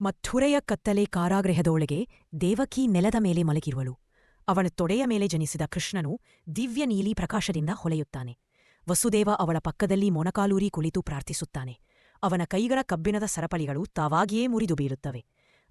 ಮಥುರೆಯ ಕತ್ತಲೆ ಕಾರಾಗೃಹದೊಳಗೆ ದೇವಕಿ ನೆಲದ ಮೇಲೆ ಮಲಗಿರುವಳು. ಅವಳ ತೊಡೆಯ ಮೇಲೆ ಜನಿಸಿದ ಕೃಷ್ಣನು ದಿವ್ಯ ನೀಲಿ ಪ್ರಕಾಶದಿಂದ ಹೊಳೆಯುತ್ತಾನೆ. ವಸುದೇವ ಅವಳ ಪಕ್ಕದಲ್ಲಿ ಮೊಣಕಾಲೂರಿ ಕುಳಿತು ಪ್ರಾರ್ಥಿಸುತ್ತಾನೆ. ಅವನ ಕೈಗಳ ಕಬ್ಬಿಣದ ಸರಪಳಿಗಳು ತಾವಾಗಿಯೇ ಮುರಿದು ಬೀಳುತ್ತವೆ.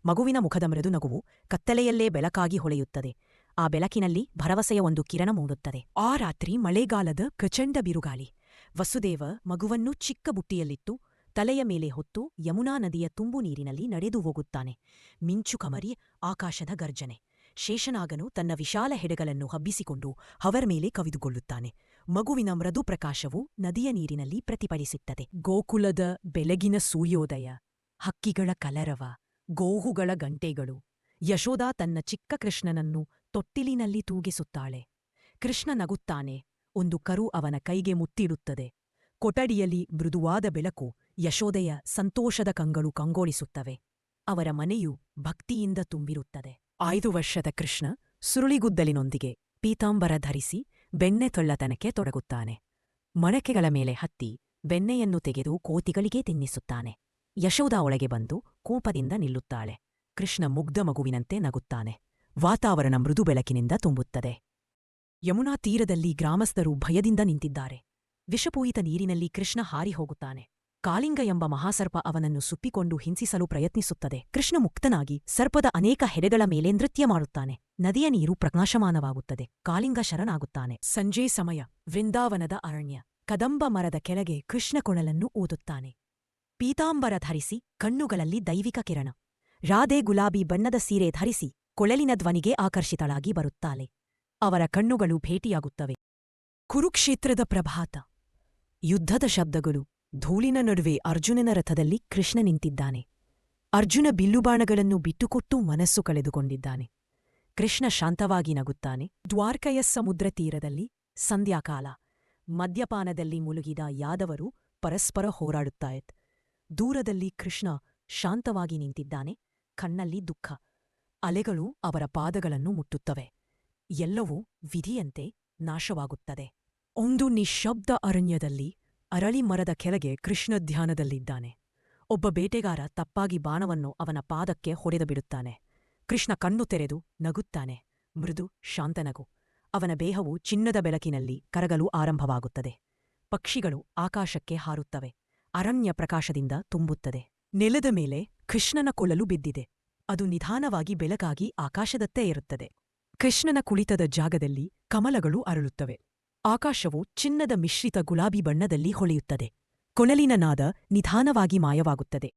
ಮಗುವಿನ ಮುಖದ ಮೃದು ನಗುವು ಕತ್ತಲೆಯಲ್ಲೇ ಬೆಳಕಾಗಿ ಹೊಳೆಯುತ್ತದೆ. ಆ ಬೆಳಕಿನಲ್ಲಿ ಭರವಸೆಯ ಒಂದು ಕಿರಣ ಮೂಡುತ್ತದೆ. ಆ ರಾತ್ರಿ ಮಳೆಗಾಲದ ಪ್ರಚಂಡ ಬಿರುಗಾಳಿ. ವಸುದೇವ ಮಗುವನ್ನು ಚಿಕ್ಕ ಬುಟ್ಟಿಯಲ್ಲಿತ್ತು ತಲೆಯ ಮೇಲೆ ಹೊತ್ತು ಯಮುನಾ ನದಿಯ ತುಂಬು ನೀರಿನಲ್ಲಿ ನಡೆದು ಹೋಗುತ್ತಾನೆ. ಮಿಂಚು ಕಮರಿ, ಆಕಾಶದ ಗರ್ಜನೆ. ಶೇಷನಾಗನು ತನ್ನ ವಿಶಾಲ ಹೆಡೆಗಳನ್ನು ಹಬ್ಬಿಸಿಕೊಂಡು ಅವರ ಮೇಲೆ ಕವಿದುಕೊಳ್ಳುತ್ತಾನೆ. ಮಗುವಿನ ಮೃದು ಪ್ರಕಾಶವು ನದಿಯ ನೀರಿನಲ್ಲಿ ಪ್ರತಿಫಲಿಸುತ್ತದೆ. ಗೋಕುಲದ ಬೆಳಗಿನ ಸೂರ್ಯೋದಯ, ಹಕ್ಕಿಗಳ ಕಲರವ, ಗೋಹುಗಳ ಗಂಟೆಗಳು. ಯಶೋಧ ತನ್ನ ಚಿಕ್ಕ ಕೃಷ್ಣನನ್ನು ತೊಟ್ಟಿಲಿನಲ್ಲಿ ತೂಗಿಸುತ್ತಾಳೆ. ಕೃಷ್ಣ ನಗುತ್ತಾನೆ. ಒಂದು ಕರು ಅವನ ಕೈಗೆ ಮುತ್ತಿಡುತ್ತದೆ. ಕೊಠಡಿಯಲ್ಲಿ ಮೃದುವಾದ ಬೆಳಕು ಯಶೋದೆಯ ಸಂತೋಷದ ಕಂಗಳು ಕಂಗೊಳಿಸುತ್ತವೆ. ಅವರ ಮನೆಯು ಭಕ್ತಿಯಿಂದ ತುಂಬಿರುತ್ತದೆ. 5 ವರ್ಷದ ಕೃಷ್ಣ ಸುರುಳಿಗುದ್ದಲಿನೊಂದಿಗೆ ಪೀತಾಂಬರ ಧರಿಸಿ ಬೆಣ್ಣೆ ತೊಳ್ಳತನಕ್ಕೆ ತೊಡಗುತ್ತಾನೆ. ಮೊಣಕೆಗಳ ಮೇಲೆ ಹತ್ತಿ ಬೆಣ್ಣೆಯನ್ನು ತೆಗೆದು ಕೋತಿಗಳಿಗೆ ತಿನ್ನಿಸುತ್ತಾನೆ. ಯಶೋಧ ಒಳಗೆ ಬಂದು ಕೋಪದಿಂದ ನಿಲ್ಲುತ್ತಾಳೆ. ಕೃಷ್ಣ ಮುಗ್ಧ ಮಗುವಿನಂತೆ ನಗುತ್ತಾನೆ. ವಾತಾವರಣ ಮೃದು ಬೆಳಕಿನಿಂದ ತುಂಬುತ್ತದೆ. ಯಮುನಾ ತೀರದಲ್ಲಿ ಗ್ರಾಮಸ್ಥರು ಭಯದಿಂದ ನಿಂತಿದ್ದಾರೆ. ವಿಷಪೂಯಿತ ನೀರಿನಲ್ಲಿ ಕೃಷ್ಣ ಹಾರಿ ಹೋಗುತ್ತಾನೆ. ಕಾಳಿಂಗ ಎಂಬ ಮಹಾಸರ್ಪ ಅವನನ್ನು ಸುಪ್ಪಿಕೊಂಡು ಹಿಂಸಿಸಲು ಪ್ರಯತ್ನಿಸುತ್ತದೆ. ಕೃಷ್ಣ ಮುಕ್ತನಾಗಿ ಸರ್ಪದ ಅನೇಕ ಹೆಡೆಗಳ ಮೇಲೆ ನೃತ್ಯ ಮಾಡುತ್ತಾನೆ. ನದಿಯ ನೀರು ಪ್ರಕಾಶಮಾನವಾಗುತ್ತದೆ. ಕಾಳಿಂಗ ಶರಣಾಗುತ್ತಾನೆ. ಸಂಜೆ ಸಮಯ. ವೃಂದಾವನದ ಅರಣ್ಯ. ಕದಂಬ ಮರದ ಕೆಳಗೆ ಕೃಷ್ಣ ಕೊಳಲನ್ನು ಊದುತ್ತಾನೆ. ಪೀತಾಂಬರ ಧರಿಸಿ ಕಣ್ಣುಗಳಲ್ಲಿ ದೈವಿಕ ಕಿರಣ. ರಾಧೆ ಗುಲಾಬಿ ಬಣ್ಣದ ಸೀರೆ ಧರಿಸಿ ಕೊಳಲಿನ ಧ್ವನಿಗೆ ಆಕರ್ಷಿತಳಾಗಿ ಬರುತ್ತಾಳೆ. ಅವರ ಕಣ್ಣುಗಳು ಭೇಟಿಯಾಗುತ್ತವೆ. ಕುರುಕ್ಷೇತ್ರದ ಪ್ರಭಾತ. ಯುದ್ಧದ ಶಬ್ದಗಳು. ಧೂಳಿನ ನಡುವೆ ಅರ್ಜುನನ ರಥದಲ್ಲಿ ಕೃಷ್ಣ ನಿಂತಿದ್ದಾನೆ. ಅರ್ಜುನ ಬಿಲ್ಲುಬಾಣಗಳನ್ನು ಬಿಟ್ಟುಕೊಟ್ಟು ಮನಸ್ಸು ಕಳೆದುಕೊಂಡಿದ್ದಾನೆ. ಕೃಷ್ಣ ಶಾಂತವಾಗಿ ನಗುತ್ತಾನೆ. ದ್ವಾರಕೆಯ ಸಮುದ್ರ ತೀರದಲ್ಲಿ ಸಂಧ್ಯಾಕಾಲ. ಮದ್ಯಪಾನದಲ್ಲಿ ಮುಳುಗಿದ ಯಾದವರು ಪರಸ್ಪರ ಹೋರಾಡುತ್ತಾಯಿತು. ದೂರದಲ್ಲಿ ಕೃಷ್ಣ ಶಾಂತವಾಗಿ ನಿಂತಿದ್ದಾನೆ. ಕಣ್ಣಲ್ಲಿ ದುಃಖ. ಅಲೆಗಳು ಅವರ ಪಾದಗಳನ್ನು ಮುಟ್ಟುತ್ತವೆ. ಎಲ್ಲವೂ ವಿಧಿಯಂತೆ ನಾಶವಾಗುತ್ತದೆ. ಒಂದು ನಿಶ್ಶಬ್ದ ಅರಣ್ಯದಲ್ಲಿ ಅರಳಿ ಮರದ ಕೆಳಗೆ ಕೃಷ್ಣ ಧ್ಯಾನದಲ್ಲಿದ್ದಾನೆ. ಒಬ್ಬ ಬೇಟೆಗಾರ ತಪ್ಪಾಗಿ ಬಾಣವನ್ನು ಅವನ ಪಾದಕ್ಕೆ ಹೊಡೆದು ಬಿಡುತ್ತಾನೆ. ಕೃಷ್ಣ ಕಣ್ಣು ತೆರೆದು ನಗುತ್ತಾನೆ. ಮೃದು ಶಾಂತನಗು. ಅವನ ದೇಹವು ಚಿನ್ನದ ಬೆಳಕಿನಲ್ಲಿ ಕರಗಲು ಆರಂಭವಾಗುತ್ತದೆ. ಪಕ್ಷಿಗಳು ಆಕಾಶಕ್ಕೆ ಹಾರುತ್ತವೆ. ಅರಣ್ಯ ಪ್ರಕಾಶದಿಂದ ತುಂಬುತ್ತದೆ. ನೆಲದ ಮೇಲೆ ಕೃಷ್ಣನ ಕೊಳಲು ಬಿದ್ದಿದೆ. ಅದು ನಿಧಾನವಾಗಿ ಬೆಳಕಾಗಿ ಆಕಾಶದತ್ತೇ ಇರುತ್ತದೆ. ಕೃಷ್ಣನ ಕುಳಿತದ ಜಾಗದಲ್ಲಿ ಕಮಲಗಳು ಅರಳುತ್ತವೆ. ಆಕಾಶವು ಚಿನ್ನದ ಮಿಶ್ರಿತ ಗುಲಾಬಿ ಬಣ್ಣದಲ್ಲಿ ಹೊಳೆಯುತ್ತದೆ. ಕೊಳಲಿನ ನಾದ ನಿಧಾನವಾಗಿ ಮಾಯವಾಗುತ್ತದೆ.